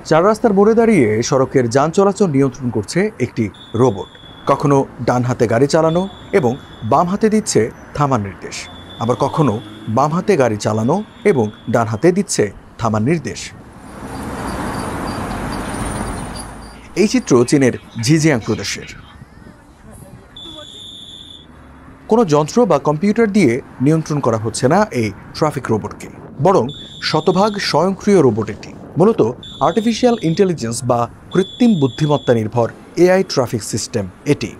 চার রাস্তার মোড়ে দাঁড়িয়ে সড়কের যান চলাচল নিয়ন্ত্রণ করছে একটি রোবট। কখনো ডান হাতে গাড়ি চালানো এবং বাম হাতে দিচ্ছে থামার নির্দেশ, আবার কখনো বাম হাতে গাড়ি চালানো এবং ডান হাতে দিচ্ছে থামার নির্দেশ। এই চিত্র চীনের ঝিজিয়াং প্রদেশের। কোনো যন্ত্র বা কম্পিউটার দিয়ে নিয়ন্ত্রণ করা হচ্ছে না এই ট্রাফিক রোবটকে, বরং শতভাগ স্বয়ংক্রিয় রোবট এটি। মূলত আর্টিফিশিয়াল ইন্টেলিজেন্স বা কৃত্রিম বুদ্ধিমত্তা নির্ভর এআই ট্রাফিক সিস্টেম এটি।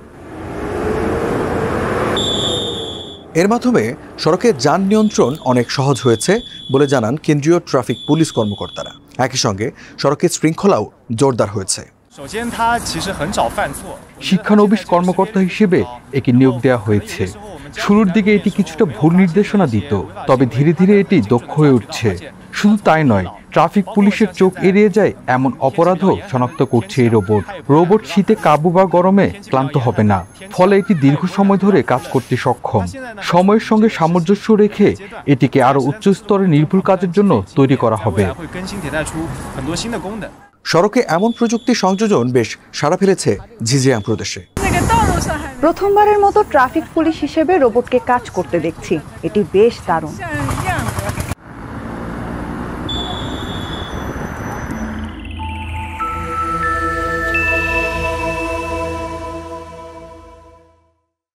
এর মাধ্যমে সড়কে যান নিয়ন্ত্রণ অনেক সহজ হয়েছে বলে জানান কেন্দ্রীয় ট্রাফিক পুলিশ কর্মকর্তারা। একই সঙ্গে সড়কের শৃঙ্খলাও জোরদার হয়েছে। শিক্ষানবিশ কর্মকর্তা হিসেবে একে নিয়োগ দেওয়া হয়েছে। শুরুর দিকে এটি কিছুটা ভুল নির্দেশনা দিত, তবে ধীরে ধীরে এটি দক্ষ হয়ে উঠছে। শুধু তাই নয়, ট্রাফিক পুলিশের চোখ এড়িয়ে যায় এমন অপরাধও শনাক্ত করছে এই রোবট। রোবট শীতে কাবু বা গরমে ক্লান্ত হবে না, ফলে এটি দীর্ঘ সময় ধরে কাজ করতে সক্ষম। সময়ের সঙ্গে সামঞ্জস্য রেখে এটিকে আরও উচ্চ স্তরের নির্ভুল কাজের জন্য তৈরি করা হবে। সড়কে এমন প্রযুক্তি সংযোজন বেশ সাড়া ফেলেছে ঝিজিয়াং প্রদেশে। প্রথমবারের মতো ট্রাফিক পুলিশ হিসেবে রোবটকে কাজ করতে দেখছি, এটি বেশ দারুণ।